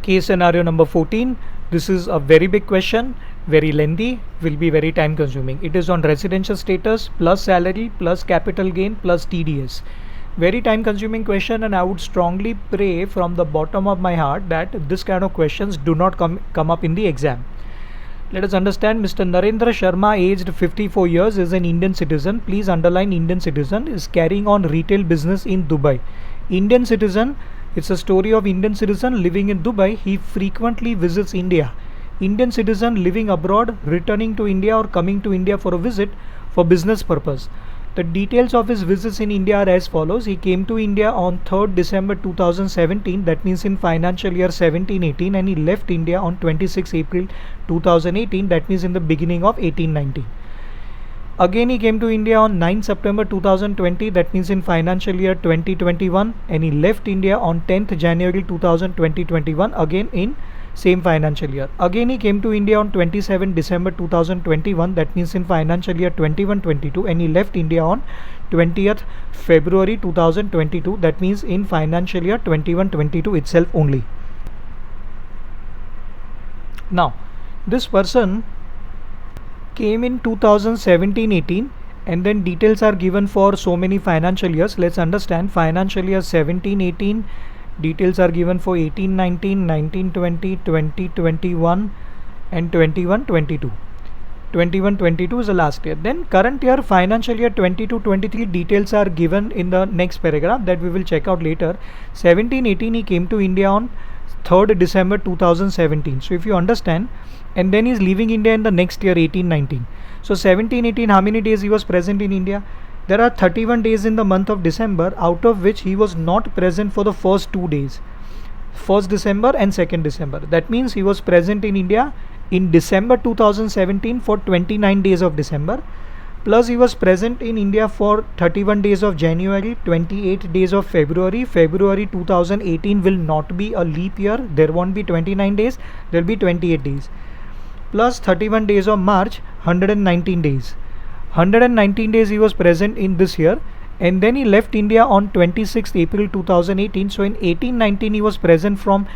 Case scenario number 14. This is a very big question, very lengthy, will be very time consuming. It is on residential status plus salary plus capital gain plus TDS. Very time consuming question, and I would strongly pray from the bottom of my heart that this kind of questions do not come up in the exam. Let us understand. Mr. Narendra Sharma, aged 54 years, is an Indian citizen. Please underline Indian citizen, is carrying on retail business in Dubai. Indian citizen, it's a story of Indian citizen living in Dubai. He frequently visits India. Indian citizen living abroad, returning to India or coming to India for a visit for business purpose. The details of his visits in India are as follows. He came to India on 3rd December 2017, that means in financial year 17-18, and he left India on 26 April 2018, that means in the beginning of 18-19. Again he came to India on 9 September 2020, that means in financial year 2021, and he left India on 10th January 2021, again in same financial year. Again he came to India on 27 December 2021, that means in financial year 21-22, and he left India on 20th February 2022, that means in financial year 21-22 itself only. Now this person came in 2017-18, and then details are given for so many financial years. Let's understand. Financial year 17-18, details are given for 18-19, 19-20, 20-21 and 21-22. 21-22 is the last year. Then current year financial year 22-23 details are given in the next paragraph that we will check out later. 17-18 he came to India on 3rd December 2017. So if you understand, and then he's leaving India in the next year 18-19. So 17-18, how many days he was present in India? There are 31 days in the month of December, out of which he was not present for the first 2 days, 1st December and 2nd December. That means he was present in India in December 2017 for 29 days of December, plus he was present in India for 31 days of January, 28 days of February. February 2018 will not be a leap year, there won't be 29 days, there will be 28 days, plus 31 days of March, 119 days. 119 days he was present in this year, and then he left India on 26th April 2018. So in 18-19 he was present from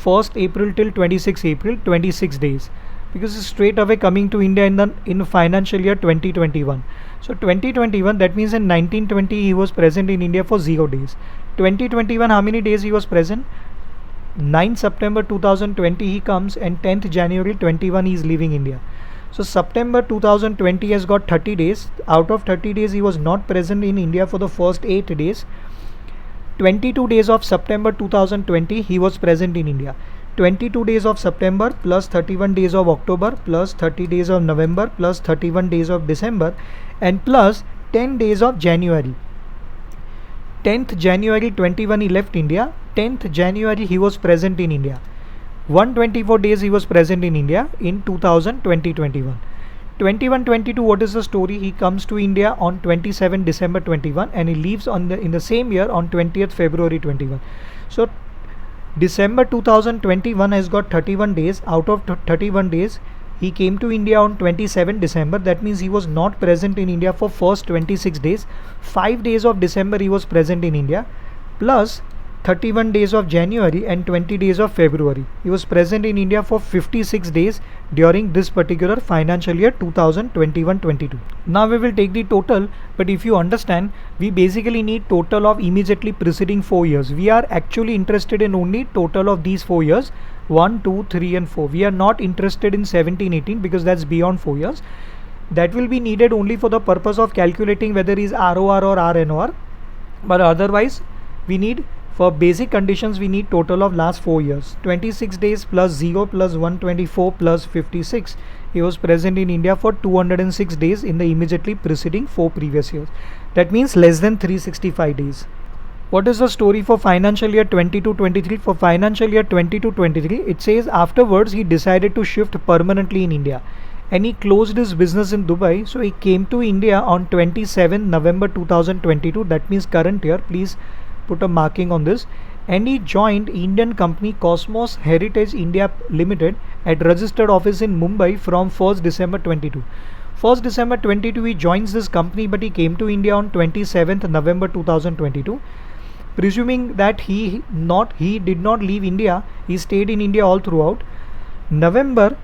1st April till 26th April, 26 days, because he's straight away coming to India in financial year 2021. So 2021, that means in 19-20 he was present in India for 0 days. 2021, how many days he was present? 9 September 2020 he comes, and 10th January 21 he is leaving India. So September 2020 has got 30 days. Out of 30 days he was not present in India for the first 8 days. 22 days of September 2020 he was present in India. 22 days of September plus 31 days of October plus 30 days of November plus 31 days of December and plus 10 days of January. 10th January 21 he left India. 10th January he was present in India. 124 days he was present in India in 2020-21. 21-22, what is the story? He comes to India on 27 December 21 and he leaves in the same year on 20th February 21. So December 2021 has got 31 days. Out of 31 days he came to India on 27 December. That means he was not present in India for first 26 days. 5 days of December he was present in India, plus 31 days of January and 20 days of February. He was present in India for 56 days during this particular financial year 2021-22. Now we will take the total, but if you understand, we basically need total of immediately preceding 4 years. We are actually interested in only total of these 4 years, 1, 2, 3 and 4. We are not interested in 17-18 because that's beyond 4 years. That will be needed only for the purpose of calculating whether is ROR or RNOR, but otherwise we need, for basic conditions, we need total of last 4 years. 26 days plus 0 plus 124 plus 56. He was present in India for 206 days in the immediately preceding 4 previous years. That means less than 365 days. What is the story for financial year 22-23? For financial year 22-23, it says afterwards he decided to shift permanently in India and he closed his business in Dubai. So he came to India on 27 November 2022. That means current year. Please put a marking on this, and he joined Indian company Cosmos Heritage India Limited at registered office in Mumbai from 1st December 22. 1st December 22 he joins this company, but he came to India on 27th November 2022. presuming that he did not leave India, he stayed in India all throughout. November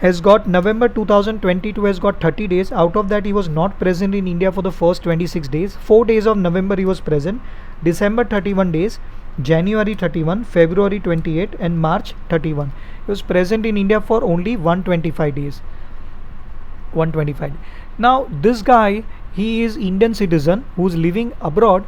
2022 has got 30 days. Out of that, he was not present in India for the first 26 days. 4 days of November he was present. December 31 days, January 31, February 28 and March 31. He was present in India for only 125 days. 125. Now this guy, he is Indian citizen who's living abroad.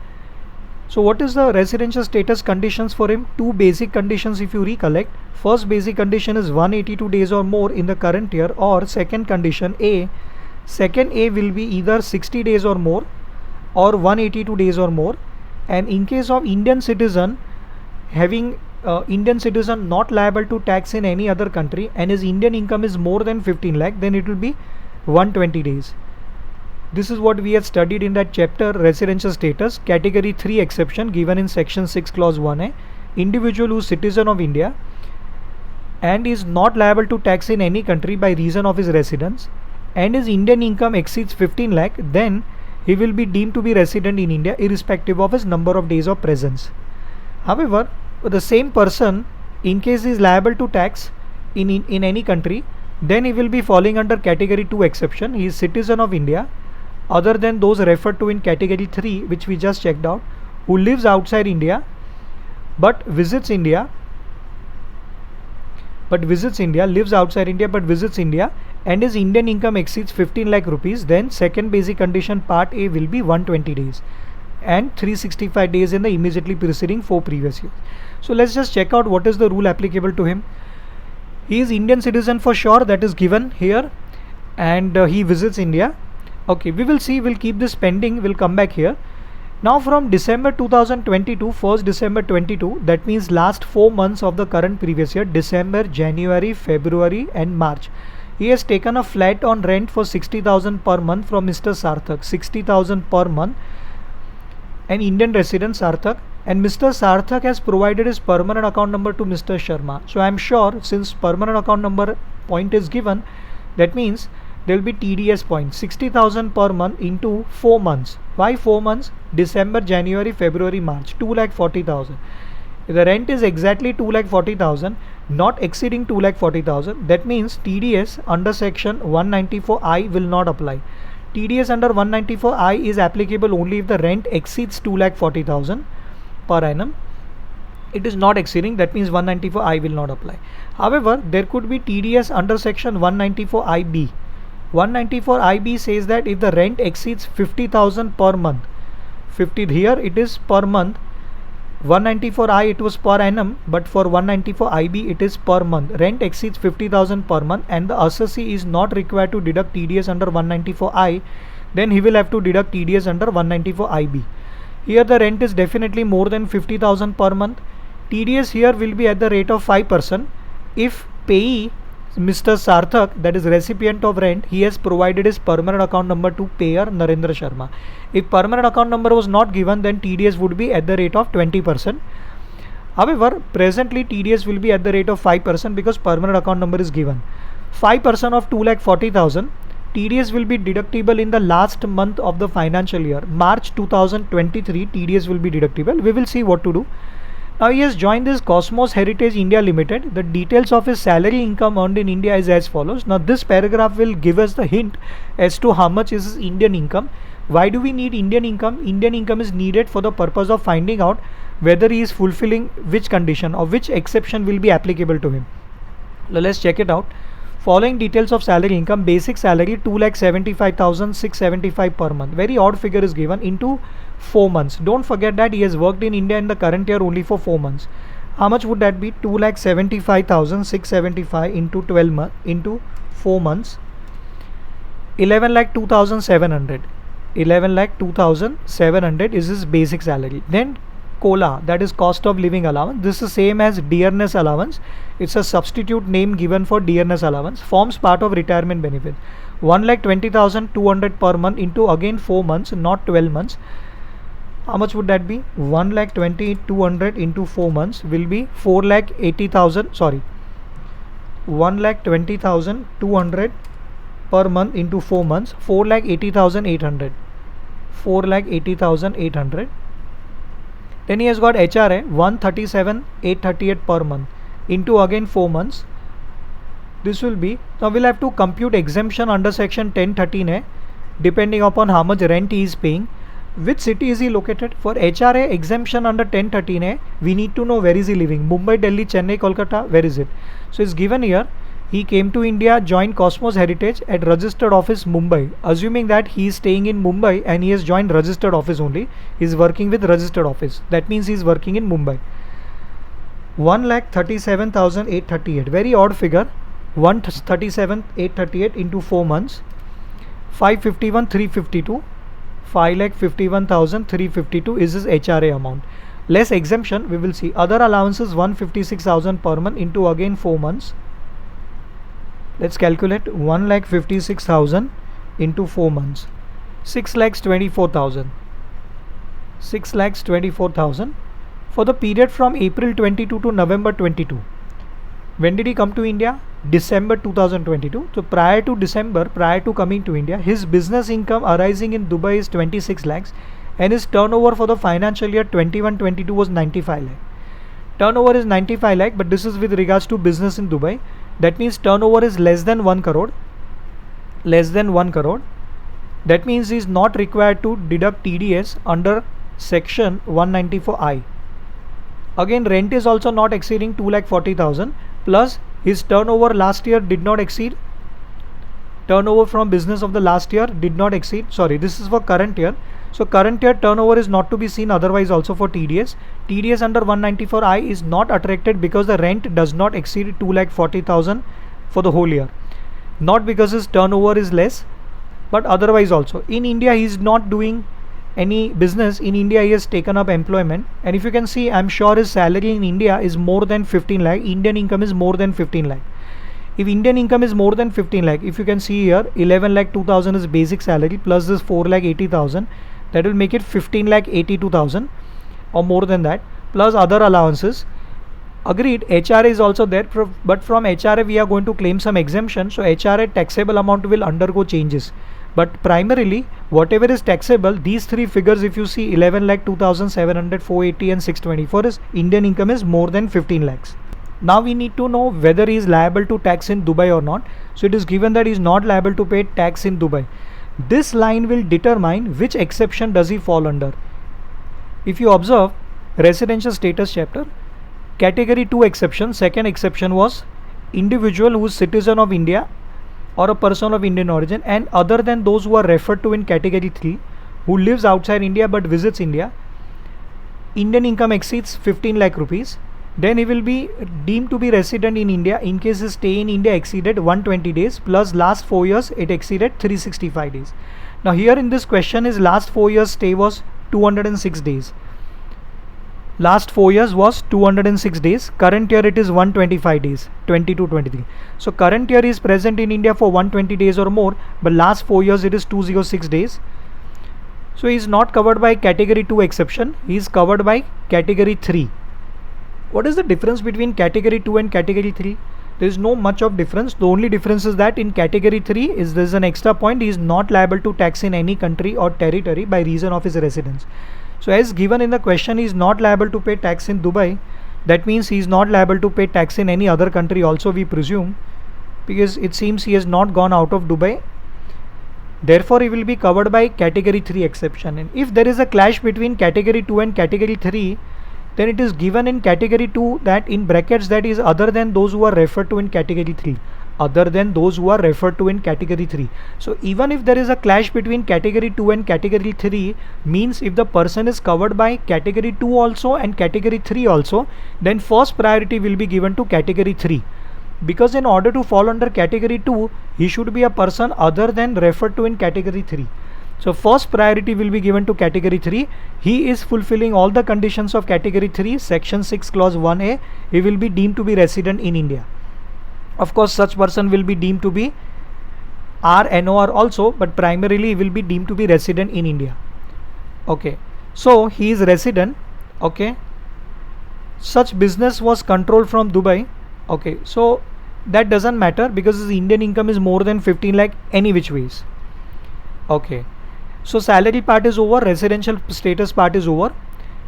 So what is the residential status conditions for him? Two basic conditions if you recollect. First basic condition is 182 days or more in the current year, or second condition A. Second A will be either 60 days or more or 182 days or more. And in case of Indian citizen, having Indian citizen not liable to tax in any other country and his Indian income is more than 15 lakh, then it will be 120 days. This is what we had studied in that chapter, residential status, category 3 exception given in section 6 clause 1a. Individual who is citizen of India and is not liable to tax in any country by reason of his residence and his Indian income exceeds 15 lakh, then he will be deemed to be resident in India irrespective of his number of days of presence. However, the same person, in case he is liable to tax in any country, then he will be falling under category 2 exception. He is citizen of India other than those referred to in category 3, which we just checked out, who lives outside India but visits India, lives outside India but visits India, and his Indian income exceeds 15 lakh rupees. Then second basic condition part A will be 120 days and 365 days in the immediately preceding 4 previous years. So let's just check out what is the rule applicable to him. He is Indian citizen for sure, that is given here, and he visits India. Okay, we will see, we'll keep this pending, we'll come back here. Now from December 2022, 1st December 22, that means last 4 months of the current previous year, December, January, February and March, he has taken a flat on rent for 60,000 per month from Mr. Sarthak. 60,000 per month, an Indian resident Sarthak, and Mr. Sarthak has provided his permanent account number to Mr. Sharma. So I am sure, since permanent account number point is given, that means there will be TDS point, 60,000 per month into 4 months. Why 4 months? December, January, February, March, 2,40,000. If the rent is exactly 2,40,000, not exceeding 2,40,000, that means TDS under section 194I will not apply. TDS under 194I is applicable only if the rent exceeds 2,40,000 per annum. It is not exceeding, that means 194I will not apply. However, there could be TDS under section 194IB. 194IB says that if the rent exceeds 50,000 per month, 50 here it is per month, 194I it was per annum, but for 194IB it is per month. Rent exceeds 50,000 per month and the assessee is not required to deduct TDS under 194I, then he will have to deduct TDS under 194IB. Here the rent is definitely more than 50,000 per month. TDS here will be at the rate of 5% if payee Mr. Sarthak, that is recipient of rent, he has provided his permanent account number to payer Narendra Sharma. If permanent account number was not given, then TDS would be at the rate of 20%. However, presently TDS will be at the rate of 5% because permanent account number is given. 5% of 2,40,000, TDS will be deductible in the last month of the financial year. March 2023 TDS will be deductible. We will see what to do. Now he has joined this Cosmos Heritage India Limited. The details of his salary income earned in India is as follows. Now this paragraph will give us the hint as to how much is his Indian income. Why do we need Indian income? Indian income is needed for the purpose of finding out whether he is fulfilling which condition or which exception will be applicable to him. Now let's check it out. Following details of salary income: basic salary 2,75,675 per month. Very odd figure is given into 4 months. Don't forget that he has worked in India in the current year only for 4 months. How much would that be? 2,75,675 into 12 months into 4 months. 11,02,700. 11,02,700 is his basic salary. Then COLA, that is cost of living allowance. This is same as dearness allowance. It's a substitute name given for dearness allowance. Forms part of retirement benefit. 1,20,200 per month into again 4 months, not 12 months. How much would that be? 1,20,200 into 4 months will be 4,80,000. Sorry, 1,20,200 per month into 4 months. 4,80,800. 4,80,800. Then he has got HRA 137,838 per month into again 4 months. This will be, now we'll have to compute exemption under section 1013A depending upon how much rent he is paying. Which city is he located? For HRA exemption under 1013A, we need to know where is he living. Mumbai, Delhi, Chennai, Kolkata, where is it? So it's given here. He came to India, joined Cosmos Heritage at registered office Mumbai. Assuming that he is staying in Mumbai and he has joined registered office only. He is working with registered office. That means he is working in Mumbai. 1,37,838. Very odd figure. 1,37,838 into 4 months. 551,352. 5,51,352 is his HRA amount. Less exemption, we will see. Other allowances 156,000 per month into again 4 months. Let's calculate 1,56,000 into 4 months. 6,24,000. 6,24,000 for the period from April 22 to November 22. When did he come to India? December 2022. So prior to December, prior to coming to India, his business income arising in Dubai is 26 lakhs and his turnover for the financial year 21-22 was 95 lakh. Turnover is 95 lakh, but this is with regards to business in Dubai. That means turnover is less than 1 crore. Less than 1 crore. That means he is not required to deduct TDS under section 194I. Again, rent is also not exceeding 2,40,000 plus his turnover last year did not exceed. Turnover from business of the last year did not exceed. Sorry, this is for current year. So current year turnover is not to be seen otherwise also for TDS. TDS under 194I is not attracted because the rent does not exceed 2,40,000 for the whole year. Not because his turnover is less, but otherwise also. In India he is not doing any business. In India he has taken up employment, and if you can see, I'm sure his salary in India is more than 15 lakh. Indian income is more than 15 lakh. If Indian income is more than 15 lakh, if you can see here, 11 lakh 2,000 is basic salary plus this 4 lakh 80,000, that will make it 15 lakh 82,000 or more than that, plus other allowances. Agreed, HRA is also there, but from HRA we are going to claim some exemption, so HRA taxable amount will undergo changes. But primarily, whatever is taxable, these three figures, if you see 11 lakh 2,700, 480 and 624, his Indian income is more than 15 lakhs. Now we need to know whether he is liable to tax in Dubai or not. So it is given that he is not liable to pay tax in Dubai. This line will determine which exception does he fall under. If you observe residential status chapter, category 2 exception, second exception was individual who is citizen of India or a person of Indian origin and other than those who are referred to in category 3 who lives outside India but visits India, Indian income exceeds 15 lakh rupees, then he will be deemed to be resident in India in case his stay in India exceeded 120 days plus last 4 years it exceeded 365 days. Now here in this question his last 4 years stay was 206 days. Last 4 years was 206 days. Current year it is 125 days, 22-23. So current year is present in India for 120 days or more, but last 4 years it is 206 days. So he is not covered by category 2 exception. He is covered by category 3. What is the difference between category 2 and category 3? There is no much of difference. The only difference is that in category 3 is there is an extra point. He is not liable to tax in any country or territory by reason of his residence. So as given in the question, he is not liable to pay tax in Dubai. That means he is not liable to pay tax in any other country also, we presume, because it seems he has not gone out of Dubai. Therefore he will be covered by category 3 exception. And if there is a clash between category 2 and category 3, then it is given in category 2 that in brackets that is other than those who are referred to in category 3. Other than those who are referred to in category 3. So even if there is a clash between category 2 and category 3, means if the person is covered by category 2 also and category 3 also, then first priority will be given to category 3. Because in order to fall under category 2, he should be a person other than referred to in category 3. So first priority will be given to category 3. He is fulfilling all the conditions of category 3, section 6 clause 1a. He will be deemed to be resident in India. Of course, such person will be deemed to be RNOR also, but primarily he will be deemed to be resident in India. Okay, so he is resident. Okay, such business was controlled from Dubai. Okay, so that doesn't matter because his Indian income is more than 15 lakh any which ways. Okay, so salary part is over, residential status part is over.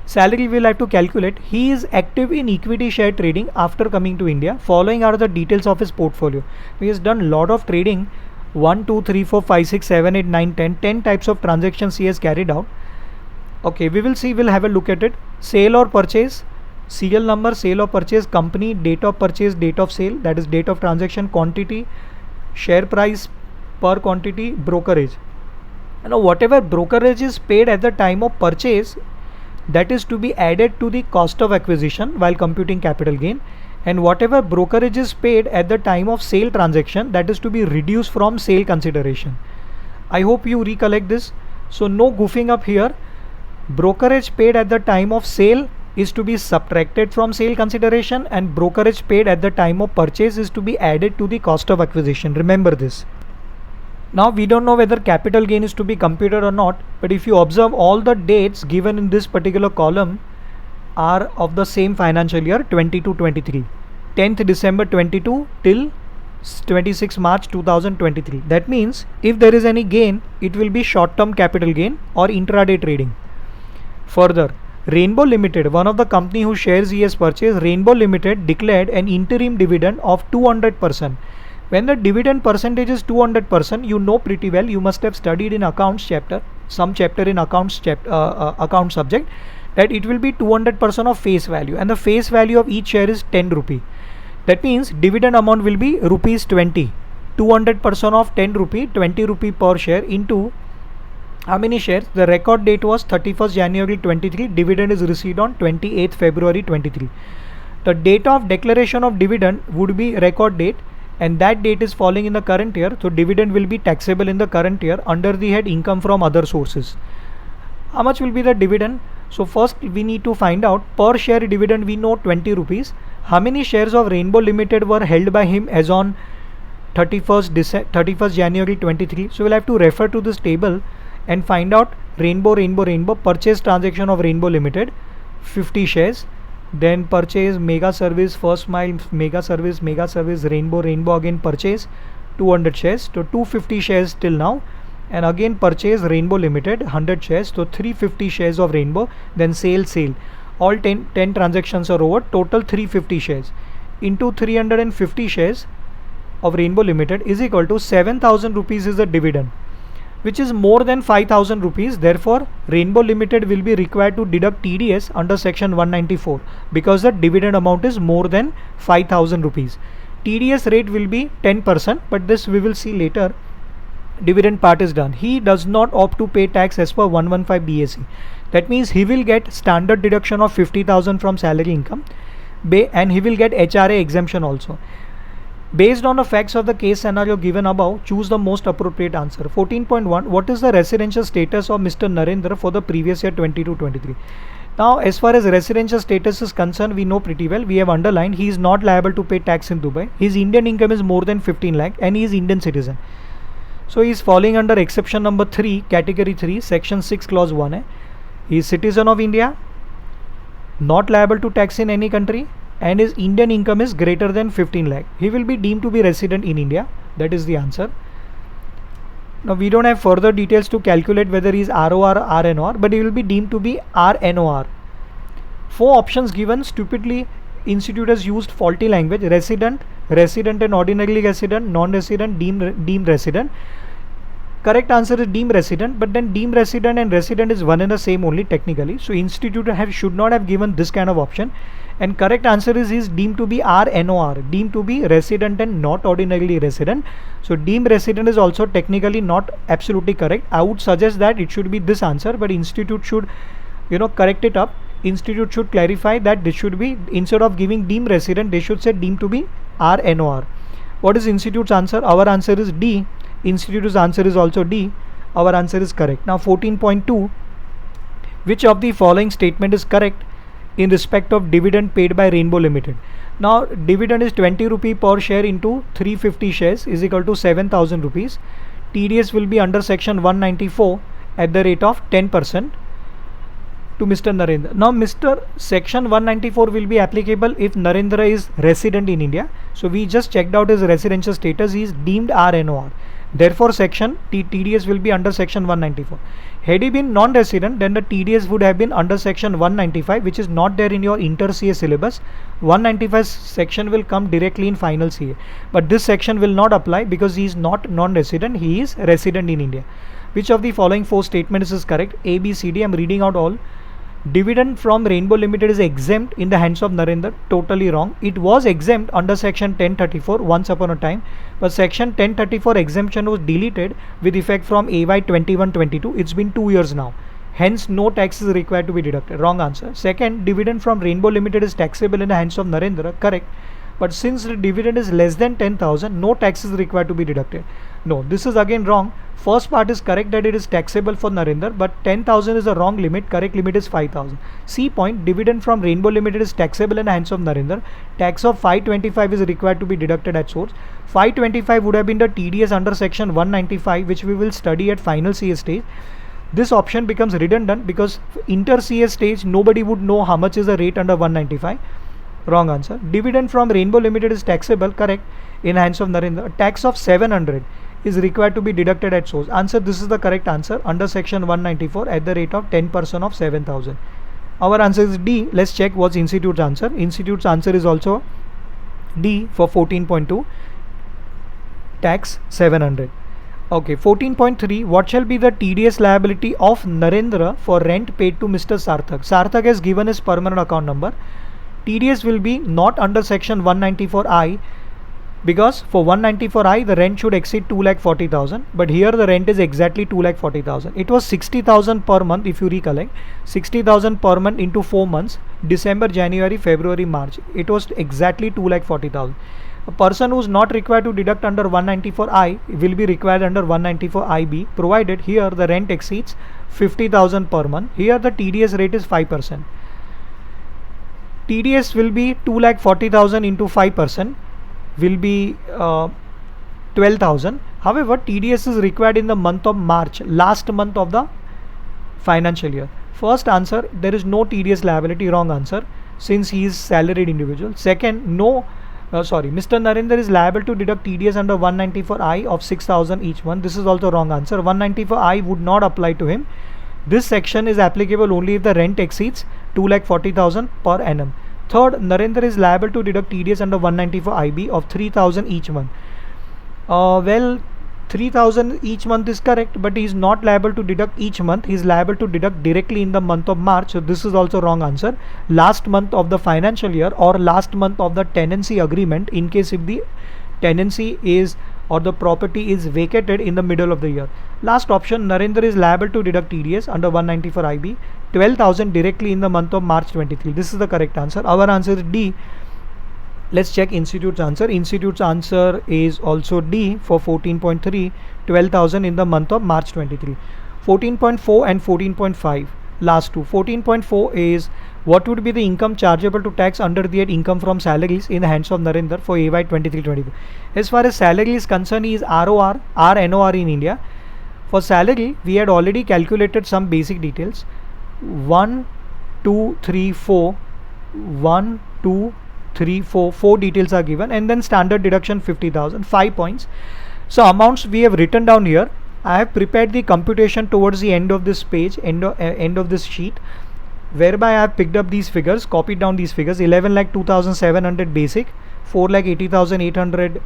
Salary we'll have to calculate. He is active in equity share trading after coming to India. Following are the details of his portfolio. He has done lot of trading. 1, 2, 3, 4, 5, 6, 7, 8, 9, 10. 10 types of transactions he has carried out. Okay, we will see, we'll have a look at it. Sale or purchase, serial number, sale or purchase, company, date of purchase, date of sale, that is date of transaction, quantity, share price per quantity, brokerage. Now whatever brokerage is paid at the time of purchase, that is to be added to the cost of acquisition while computing capital gain, and whatever brokerage is paid at the time of sale transaction, that is to be reduced from sale consideration. I hope you recollect this. So no goofing up here. Brokerage paid at the time of sale is to be subtracted from sale consideration, and brokerage paid at the time of purchase is to be added to the cost of acquisition. Remember this. Now we don't know whether capital gain is to be computed or not, but if you observe, all the dates given in this particular column are of the same financial year 22-23, 10th December 22 till 26 March 2023. That means if there is any gain, it will be short-term capital gain or intraday trading. Further, Rainbow Limited, one of the company whose shares he has purchased, Rainbow Limited declared an interim dividend of 200%. When the dividend percentage is 200%, you know pretty well, you must have studied in accounts chapter, some chapter in accounts account subject, that it will be 200% of face value, and the face value of each share is 10 rupee. That means dividend amount will be rupees 20. 200% of 10 rupee, 20 rupee per share into how many shares? The record date was 31st January 23. Dividend is received on 28th February 23. The date of declaration of dividend would be record date, and that date is falling in the current year. So dividend will be taxable in the current year under the head income from other sources. How much will be the dividend? So first we need to find out per share dividend. We know 20 rupees. How many shares of Rainbow Limited were held by him as on 31st January 23? So we'll have to refer to this table and find out Rainbow purchase transaction of Rainbow Limited 50 shares, then purchase Mega Service, First Mile, Mega Service, Rainbow again purchase 200 shares, so 250 shares till now, and again purchase Rainbow Limited 100 shares, so 350 shares of Rainbow, then sale, all 10 transactions are over, total 350 shares into 350 shares of Rainbow Limited is equal to 7,000 rupees is the dividend, which is more than 5,000 rupees. Therefore, Rainbow Limited will be required to deduct TDS under section 194 because the dividend amount is more than 5,000 rupees. TDS rate will be 10%, but this we will see later. Dividend part is done. He does not opt to pay tax as per 115 BAC. That means he will get standard deduction of 50,000 from salary income, and he will get HRA exemption also. Based on the facts of the case scenario given above, choose the most appropriate answer. 14.1. What is the residential status of Mr. Narendra for the previous year 22-23? Now, as far as residential status is concerned, we know pretty well. We have underlined he is not liable to pay tax in Dubai. His Indian income is more than 15 lakh and he is Indian citizen. So he is falling under exception number 3, category 3, section 6, clause 1. He is citizen of India, not liable to tax in any country, and his Indian income is greater than 15 lakh. He will be deemed to be resident in India. That is the answer. Now we don't have further details to calculate whether he is ROR or RNOR, but he will be deemed to be RNOR. 4 options given. Stupidly, institute has used faulty language. Resident and ordinarily resident, non-resident, deemed resident. Correct answer is deemed resident, but then deemed resident and resident is one and the same only technically. So institute should not have given this kind of option. And correct answer is deemed to be RNOR, deemed to be resident and not ordinarily resident. So deemed resident is also technically not absolutely correct. I would suggest that it should be this answer, but institute should, correct it up. Institute should clarify that this should be, instead of giving deemed resident, they should say deemed to be RNOR. What is institute's answer? Our answer is D. Institute's answer is also D. Our answer is correct. Now 14.2. Which of the following statement is correct in respect of dividend paid by Rainbow Limited? Now dividend is 20 rupee per share into 350 shares is equal to 7,000 rupees. TDS will be under section 194 at the rate of 10% to Mr. Narendra. Now section 194 will be applicable if Narendra is resident in India. So we just checked out his residential status. He is deemed RNOR. Therefore, TDS will be under section 194. Had he been non-resident, then the TDS would have been under section 195, which is not there in your inter CA syllabus. 195 section will come directly in final CA, but this section will not apply because he is not non-resident, he is resident in India. Which of the following four statements is correct? A, B, C, D. I'm reading out all. Dividend from Rainbow Limited is exempt in the hands of Narendra. Totally wrong. It was exempt under section 1034 once upon a time, but section 1034 exemption was deleted with effect from AY 21-22. It's been 2 years now. Hence, no tax is required to be deducted. Wrong answer. Second, dividend from Rainbow Limited is taxable in the hands of Narendra. Correct. But since the dividend is less than 10,000, no tax is required to be deducted. No, this is again wrong. First part is correct that it is taxable for Narendra, but 10,000 is the wrong limit. Correct limit is 5,000. C point, dividend from Rainbow Limited is taxable in the hands of Narendra. Tax of 525 is required to be deducted at source. 525 would have been the TDS under section 195, which we will study at final CA stage. This option becomes redundant because inter CA stage nobody would know how much is the rate under 195. Wrong answer. Dividend from Rainbow Limited is taxable. Correct. In hands of Narendra. A tax of 700 is required to be deducted at source. Answer, this is the correct answer under section 194 at the rate of 10% of 7,000. Our answer is D. Let's check what's institute's answer. Institute's answer is also D for 14.2. Tax 700. Okay, 14.3. What shall be the TDS liability of Narendra for rent paid to Mr. Sarthak? Sarthak has given his permanent account number. TDS will be not under section 194I because for 194I the rent should exceed 2,40,000, but here the rent is exactly 2,40,000. It was 60,000 per month if you recollect. 60,000 per month into 4 months, December, January, February, March. It was exactly 2,40,000. A person who is not required to deduct under 194I will be required under 194IB, provided here the rent exceeds 50,000 per month. Here the TDS rate is 5%. TDS will be 2,40,000 into 5% will be 12,000. However, TDS is required in the month of March, last month of the financial year. First answer, there is no TDS liability. Wrong answer, since he is salaried individual. Second, Mr. Narendra is liable to deduct TDS under 194I of 6,000 each month. This is also wrong answer. 194I would not apply to him. This section is applicable only if the rent exceeds 2,40,000 per annum. Third, Narendra is liable to deduct TDS under 194IB of 3,000 each month. 3,000 each month is correct, but he is not liable to deduct each month. He is liable to deduct directly in the month of March. So this is also wrong answer. Last month of the financial year or last month of the tenancy agreement, in case if the tenancy is or the property is vacated in the middle of the year. Last option, Narendra is liable to deduct TDS under 194IB 12,000 directly in the month of March 23. This is the correct answer. Our answer is D. Let's check institute's answer. Institute's answer is also D for 14.3, 12,000 in the month of March 23. 14.4 and 14.5, last two. 14.4 is what would be the income chargeable to tax under the income from salaries in the hands of Narendra for AY 23-24. As far as salary is concerned, he is ROR, RNOR in India. For salary, we had already calculated some basic details. 1, 2, 3, 4, 1, 2, 3, 4, 4 details are given, and then standard deduction 50,000, 5 points. So amounts we have written down here. I have prepared the computation towards the end of this page, end of this sheet, whereby I have picked up these figures, copied down these figures. 11,02,700 basic, 4,80,800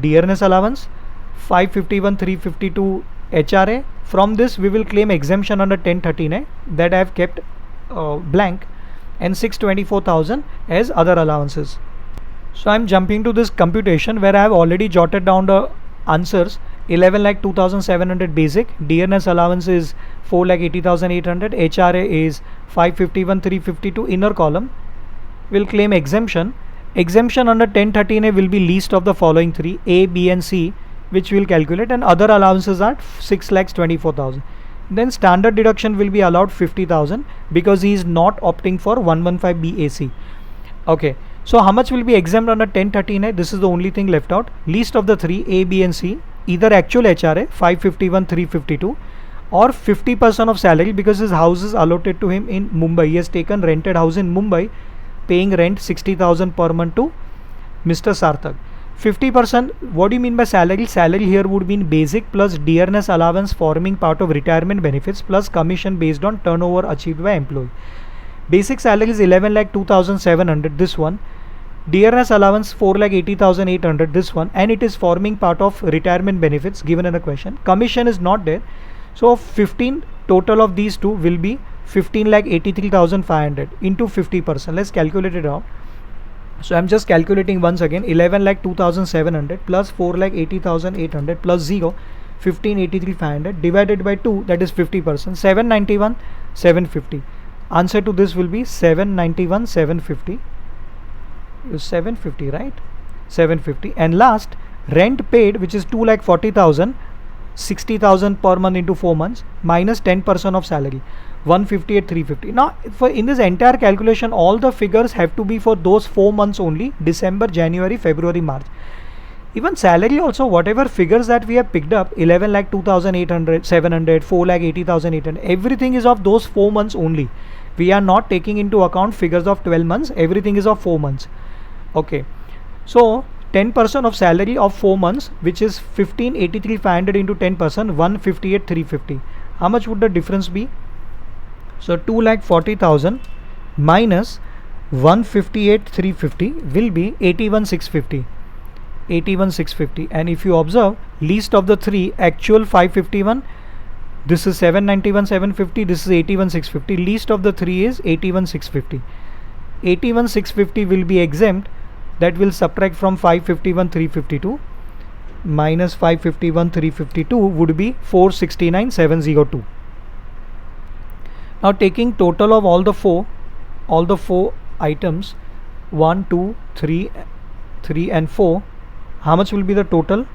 dearness allowance, 551,352 HRA. From this we will claim exemption under 1013A that I have kept blank, and 624,000 as other allowances. So I am jumping to this computation where I have already jotted down the answers. 11,02,700 basic, dearness allowance is 4,80,800, HRA is 551,352. Inner column will claim exemption. Exemption under 1013A will be least of the following three, A, B and C, which we will calculate, and other allowances are 6,24,000. Then standard deduction will be allowed 50,000 because he is not opting for 115BAC. Okay, so how much will be exempt under 1013A? This is the only thing left out. Least of the three, A, B and C, either actual HRA 551,352 or 50% of salary because his house is allotted to him in Mumbai. He has taken rented house in Mumbai, paying rent 60,000 per month to Mr. Sarthak. 50%, what do you mean by salary? Salary here would mean basic plus dearness allowance forming part of retirement benefits plus commission based on turnover achieved by employee. Basic salary is 11 lakh 2700, this one. Dearness allowance 4 lakh 80,800, this one, and it is forming part of retirement benefits given in the question. Commission is not there, so 15 total of these two will be 15 lakh 83,500 into 50%. Let's calculate it out. So I'm just calculating once again. 11 lakh 2,700 plus 4 lakh 80,800 plus 0, 15,83,500 divided by 2, that is 50%. 791 750. Answer to this will be 791 750. 750, right? 750. And last, rent paid, which is 2,40,000, 60,000 per month into 4 months minus 10% of salary, 158,350. Now for in this entire calculation, all the figures have to be for those 4 months only: December, January, February, March. Even salary also, whatever figures that we have picked up, 11 lakh 2,800, 700, 4 lakh 80,800, everything is of those 4 months only. We are not taking into account figures of 12 months. Everything is of 4 months. Okay, so 10% of salary of 4 months, which is 15,83,500 into 10%, 158,350. How much would the difference be? So 2,40,000 minus 158,350 will be 81,650. 81,650. And if you observe, least of the three, actual 551, this is 791 750, this is 81,650. Least of the three is 81,650. 81,650 will be exempt. That will subtract from 551,352 minus 551,352 would be 469,702. Now taking total of all the four items, 1, 2, 3 and 4, how much will be the total?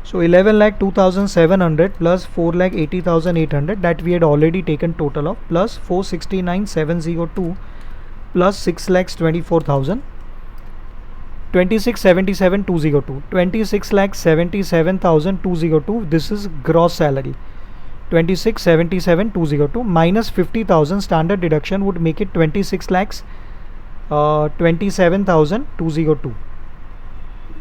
So 11 lakh 2,700 plus 4 lakh 80,800, that we had already taken total of, plus 469,702 plus 6 lakhs 24,000, 26,77,202, 26,77,202. This is gross salary. 26,77,202 minus 50,000 standard deduction would make it 26 lakhs 27,202.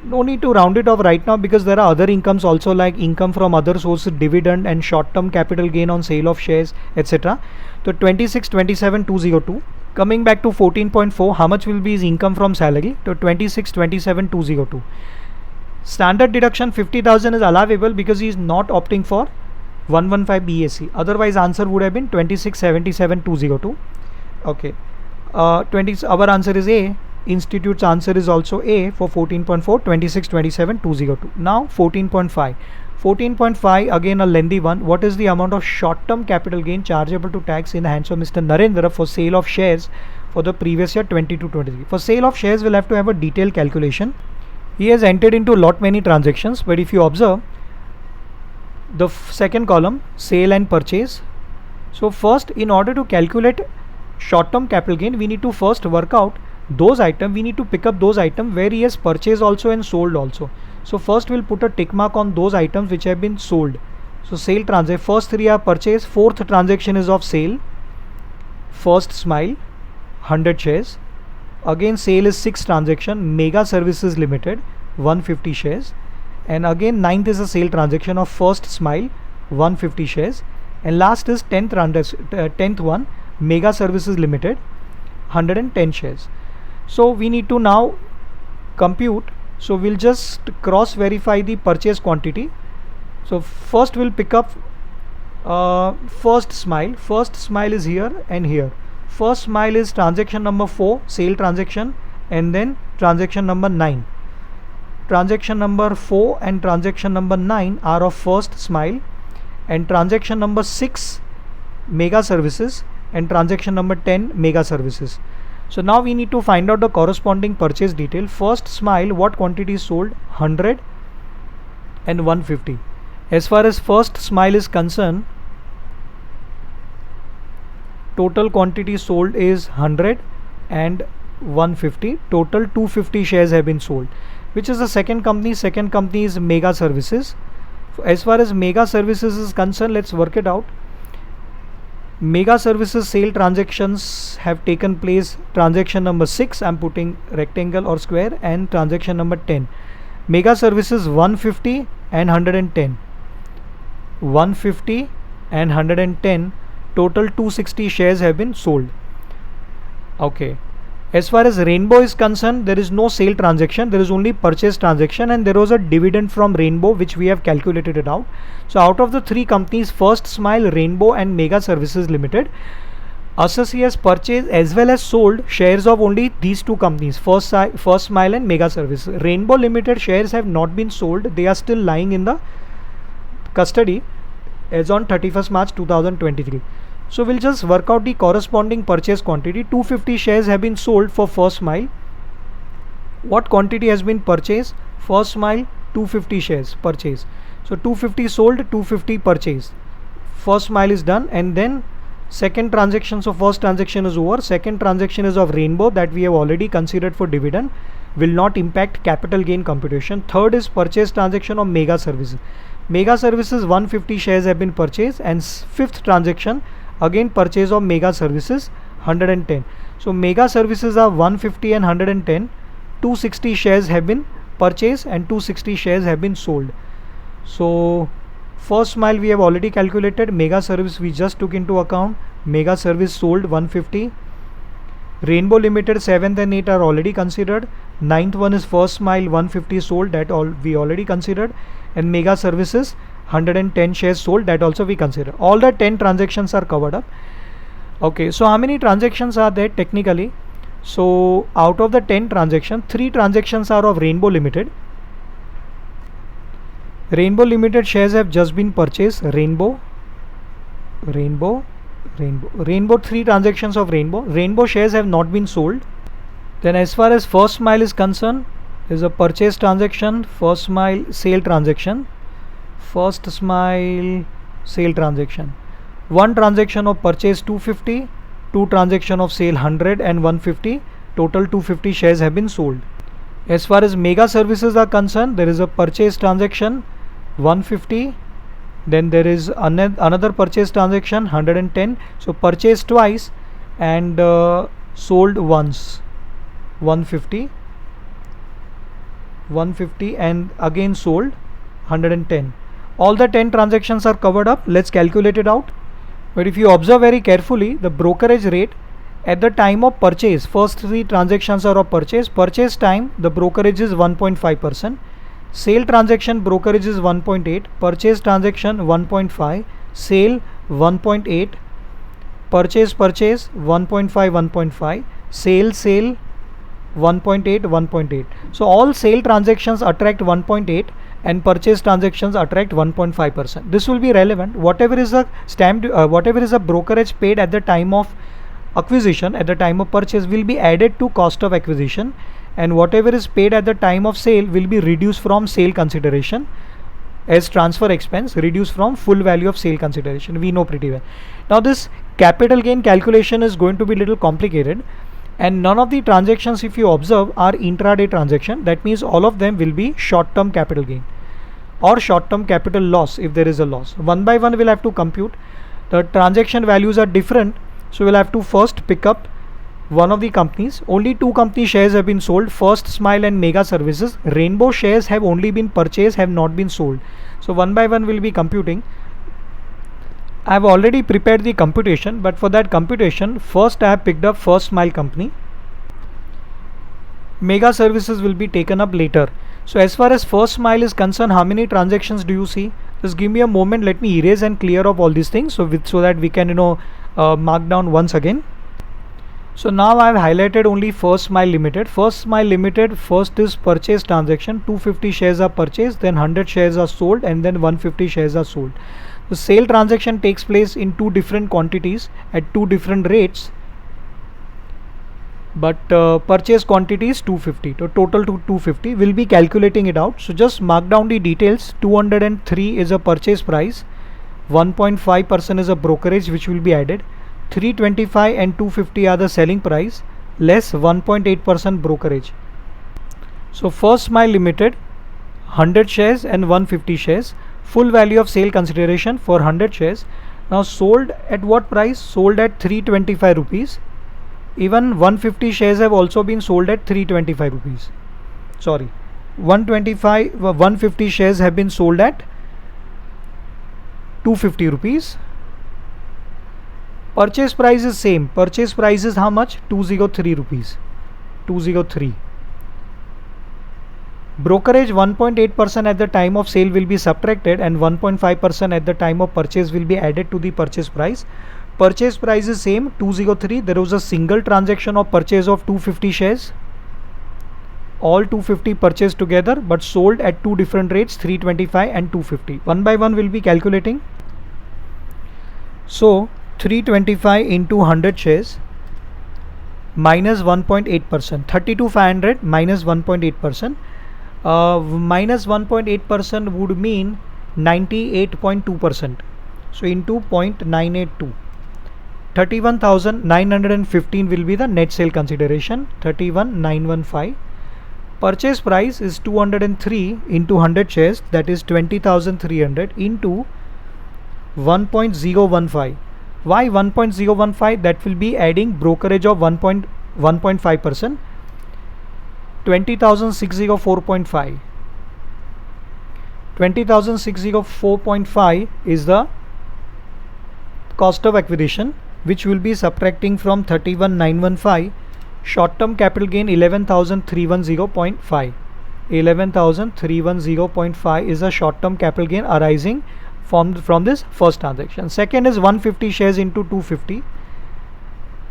No need to round it off right now because there are other incomes also, like income from other sources, dividend and short-term capital gain on sale of shares, etc. So 26,27,202. Coming back to 14.4, how much will be his income from salary? To 26,27,202. Standard deduction 50,000 is allowable because he is not opting for 115 BAC. Otherwise, answer would have been 26,77,202. Okay. Our answer is A. Institute's answer is also A for 14.4, 26,27,202. Now 14.5. 14.5, again a lengthy one. What is the amount of short-term capital gain chargeable to tax in the hands of Mr. Narendra for sale of shares for the previous year 22-23? For sale of shares, we'll have to have a detailed calculation. He has entered into lot many transactions, but if you observe the second column, sale and purchase. So first, in order to calculate short-term capital gain, we need to first work out those items. We need to pick up those items where he has purchased also and sold also. So first we'll put a tick mark on those items which have been sold. So sale transaction, first three are purchase, fourth transaction is of sale. First Smile, 100 shares. Again sale is 6th transaction, Mega Services Limited, 150 shares. And again 9th is a sale transaction of First Smile, 150 shares. And last is 10th one, Mega Services Limited, 110 shares. So we need to now compute. So we'll just cross verify the purchase quantity. So first we'll pick up First Smile. First Smile is here and here. First Smile is transaction number 4, sale transaction, and then transaction number 9. Transaction number 4 and transaction number 9 are of First Smile, and transaction number 6 Mega Services, and transaction number 10 Mega Services. So now we need to find out the corresponding purchase detail. First Smile, what quantity is sold? 100 and 150. As far as First Smile is concerned, total quantity sold is 100 and 150. Total 250 shares have been sold. Which is the second company? Second company is Mega Services. As far as Mega Services is concerned, let's work it out. Mega services sale transactions have taken place. Transaction number 6, I'm putting rectangle or square, and transaction number 10. Mega services 150 and 110. 150 and 110, total 260 shares have been sold. Okay. As far as Rainbow is concerned, there is no sale transaction, there is only purchase transaction, and there was a dividend from Rainbow which we have calculated it out. So out of the three companies, First Smile, Rainbow and Mega Services Limited, Associate has purchased as well as sold shares of only these two companies, First Smile and Mega Services. Rainbow Limited shares have not been sold, they are still lying in the custody as on 31st March 2023. So we'll just work out the corresponding purchase quantity. 250 shares have been sold for First Smile. What quantity has been purchased? First Smile 250 shares purchase. So 250 sold, 250 purchased. First Smile is done, and then second transaction. So first transaction is over. Second transaction is of Rainbow that we have already considered for dividend, will not impact capital gain computation. Third is purchase transaction of Mega Services. Mega Services 150 shares have been purchased, and fifth transaction again purchase of Mega Services 110. So Mega Services are 150 and 110. 260 shares have been purchased and 260 shares have been sold. So First Smile we have already calculated. Mega Service we just took into account. Mega Service sold 150. Rainbow Limited 7th and 8th are already considered. 9th one is First Smile 150 sold, that all we already considered, and Mega Services 110 shares sold, that also we consider. All the 10 transactions are covered up. Okay, so how many transactions are there technically? So out of the 10 transactions, 3 transactions are of Rainbow Limited. Rainbow Limited shares have just been purchased. Rainbow 3 transactions of Rainbow shares have not been sold. Then as far as First Smile is concerned, there is a purchase transaction, First Smile sale transaction. First Smile sale transaction. One transaction of purchase 250, two transaction of sale 100 and 150. Total 250 shares have been sold. As far as Mega Services are concerned, there is a purchase transaction 150. Then there is another purchase transaction 110. So purchased twice and sold once 150 and again sold 110. All the 10 transactions are covered up. Let's calculate it out. But if you observe very carefully, the brokerage rate at the time of purchase, first 3 transactions are of purchase. Purchase time, the brokerage is 1.5%. Sale transaction brokerage is 1.8. Purchase transaction 1.5. Sale 1.8. Purchase 1.5 1.5. Sale 1.8. So all sale transactions attract 1.8 and purchase transactions attract 1.5%. This will be relevant. Whatever is a brokerage paid at the time of acquisition, at the time of purchase, will be added to cost of acquisition, and whatever is paid at the time of sale will be reduced from sale consideration as transfer expense, reduced from full value of sale consideration. We know pretty well. Now this capital gain calculation is going to be little complicated, and none of the transactions, if you observe, are intraday transaction. That means all of them will be short term capital gain or short term capital loss if there is a loss. One by one we'll have to compute. The transaction values are different, so we'll have to first pick up one of the companies. Only 2 company shares have been sold, First Smile and Mega Services. Rainbow shares have only been purchased, have not been sold. So one by one we'll be computing. I have already prepared the computation, but for that computation, first I have picked up First Smile company. Mega Services will be taken up later. So as far as First Smile is concerned, how many transactions do you see? Just give me a moment. Let me erase and clear up all these things so that we can mark down once again. So now I have highlighted only First Smile Limited. First Smile Limited, first is purchase transaction. 250 shares are purchased, then 100 shares are sold, and then 150 shares are sold. The sale transaction takes place in 2 different quantities at 2 different rates, but purchase quantity is 250. So total to 250. We'll be calculating it out. So just mark down the details. 203 is a purchase price. 1.5% is a brokerage which will be added. 325 and 250 are the selling price less 1.8% brokerage. So First Smile Limited 100 shares and 150 shares. Full value of sale consideration for 100 shares Now sold at what price? Sold at 325 rupees. Even 150 shares have also been sold at 325 rupees. Sorry, 150 shares have been sold at 250 rupees. Purchase price is same. Purchase price is how much? 203 rupees. 203. Brokerage 1.8% at the time of sale will be subtracted and 1.5% at the time of purchase will be added to the purchase price. Purchase price is same, 203. There was a single transaction of purchase of 250 shares. All 250 purchased together but sold at two different rates, 325 and 250. One by one we'll be calculating. So 325 into 100 shares minus 1.8%. 32,500 minus 1.8%. Minus 1.8% would mean 98.2%. So into 0.982. 31,915 will be the net sale consideration. 31,915. Purchase price is 203 into 100 shares, that is 20,300 into 1.015. Why 1.015? That will be adding brokerage of 1.5%. 20,604.5. 20,604.5 is the cost of acquisition, which will be subtracting from 31,915. Short term capital gain 11,310.5. 11,310.5 is a short term capital gain arising from this first transaction. Second is 150 shares into 250.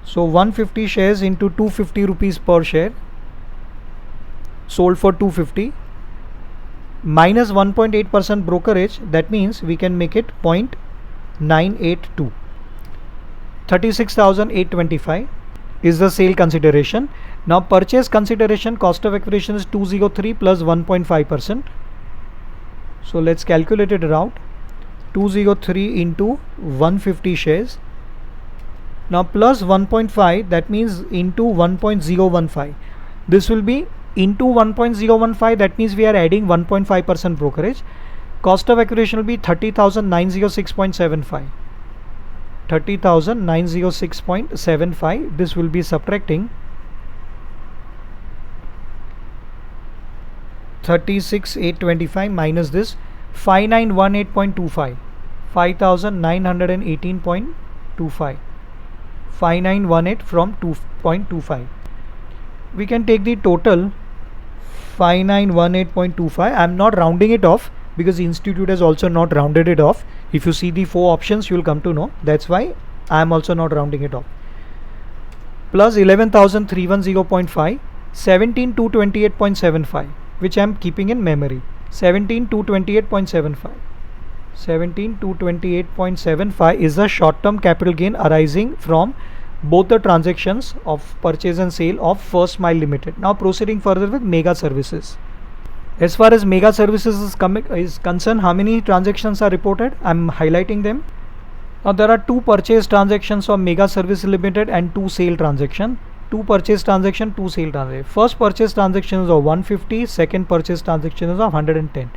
So 150 shares into 250 rupees per share, sold for 250, minus 1.8% brokerage. That means we can make it 0.982. 36,825 is the sale consideration. Now purchase consideration, cost of acquisition is 203 plus 1.5%. So let's calculate it out. 203 into 150 shares. Now plus 1.5, that means into 1.015. This will be into 1.015, that means we are adding 1.5% brokerage. Cost of acquisition will be 30,906.75. 30,906.75. This will be subtracting 36,825 minus this 5,918.25. 5,918.25. 5,918 from 2.25. We can take the total 5,918.25. I am not rounding it off because the institute has also not rounded it off. If you see the 4 options, you will come to know. That's why I am also not rounding it off. Plus 11,310.5, 17,228.75, which I am keeping in memory. 17,228.75. 17,228.75 is the short-term capital gain arising from both the transactions of purchase and sale of First Mile Limited. Now proceeding further with Mega Services. As far as Mega Services is concerned, how many transactions are reported? I am highlighting them. Now there are 2 purchase transactions of Mega Services Limited and 2 sale transactions. 2 purchase transaction, 2 sale transaction. First purchase transaction is of 150, second purchase transaction is of 110.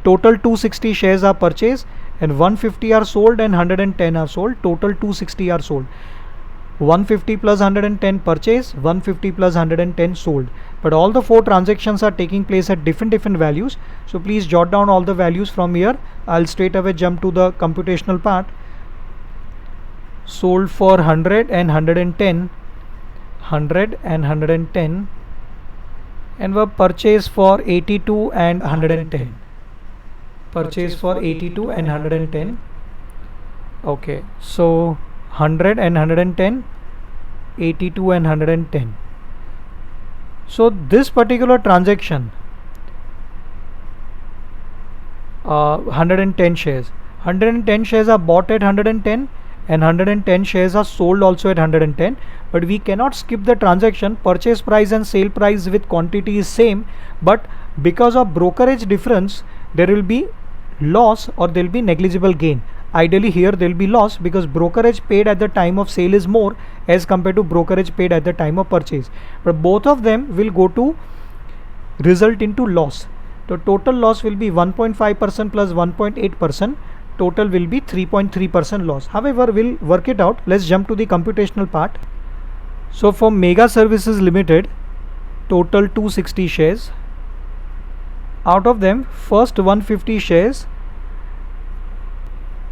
Total 260 shares are purchased and 150 are sold and 110 are sold. Total 260 are sold. 150 plus 110 purchase, 150 plus 110 sold. But all the 4 transactions are taking place at different values. So please jot down all the values from here. I'll straight away jump to the computational part. Sold for 100 and 110. 100 and 110, and were purchased for 82 and 110. Purchase for 82 and 110. Okay, so 100 and 110, 82 and 110. So this particular transaction, 110 shares. 110 shares are bought at 110 and 110 shares are sold also at 110. But we cannot skip the transaction. Purchase price and sale price with quantity is same, but because of brokerage difference there will be loss or there will be negligible gain. Ideally here there will be loss because brokerage paid at the time of sale is more as compared to brokerage paid at the time of purchase, but both of them will go to result into loss. The total loss will be 1.5% plus 1.8%. total will be 3.3% loss. However, we'll work it out. Let's jump to the computational part. So for Mega Services Limited, total 260 shares. Out of them, first 150 shares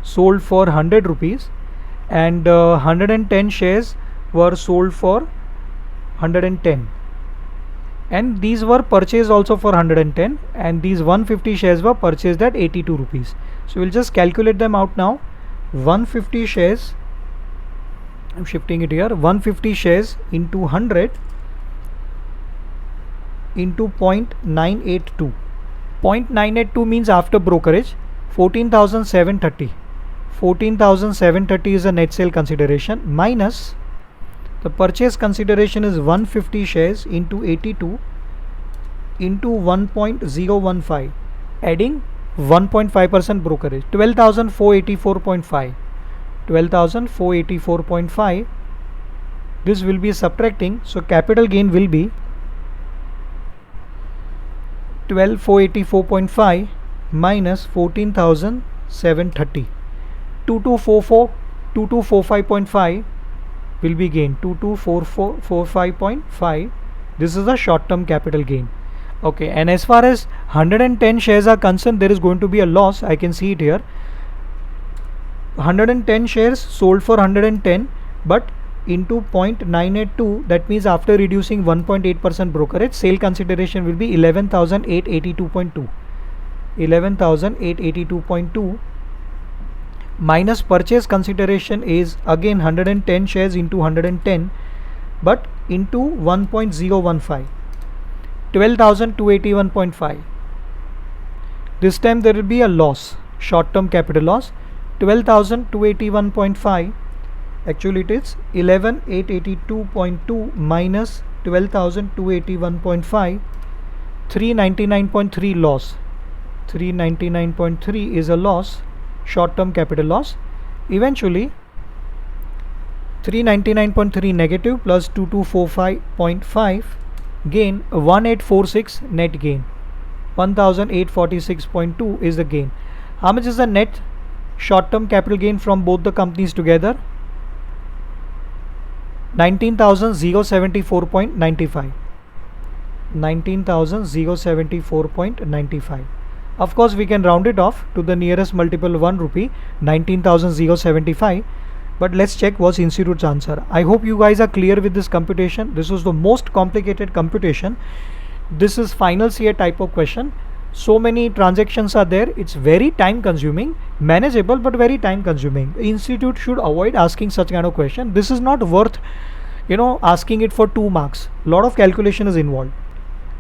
sold for 100 rupees and 110 shares were sold for 110, and these were purchased also for 110, and these 150 shares were purchased at 82 rupees. So we'll just calculate them out now. 150 shares, I'm shifting it here, 150 shares into 100 into 0.982. 0.982 means after brokerage 14,730. 14,730 is a net sale consideration, minus the purchase consideration is 150 shares into 82 into 1.015, adding 1.5% brokerage, 12,484.5. 12,484.5. This will be subtracting, so capital gain will be 12,484.5 minus 14,730. 2245.5 will be gain. 2245.5. This is a short term capital gain. Okay, and as far as 110 shares are concerned, there is going to be a loss. I can see it here. 110 shares sold for 110, but into 0.982, that means after reducing 1.8% brokerage, sale consideration will be 11,882.2. 11,882.2 minus purchase consideration is again 110 shares into 110, but into 1.015, 12,281.5. This time there will be a loss, short term capital loss, 12,281.5. Actually it is 11,882.2 minus 12,281.5, 399.3 loss. 399.3 is a loss, short term capital loss. Eventually 399.3 negative plus 2245.5 gain, 1846 net gain. 1846.2 is the gain. How much is the net short term capital gain from both the companies together? 19,074.95. 19,074.95. Of course, we can round it off to the nearest multiple 1 rupee, 19,075. But let's check what's Institute's answer. I hope you guys are clear with this computation. This was the most complicated computation. This is final CA type of question. So many transactions are there. It's very time consuming, manageable, but very time consuming. Institute should avoid asking such kind of question. This is not worth, asking it for 2 marks. Lot of calculation is involved.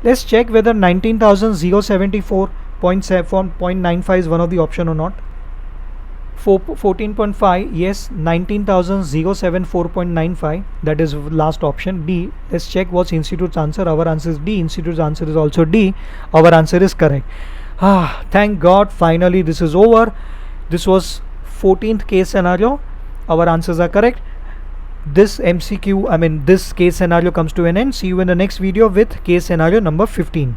Let's check whether 19,074.95 is one of the option or not. 14.5, yes, 19,074.95, that is last option, D. Let's check what's Institute's answer. Our answer is D. Institute's answer is also D. Our answer is correct. Thank God, finally this is over. This was 14th case scenario. Our answers are correct. This MCQ, this case scenario comes to an end. See you in the next video with case scenario number 15.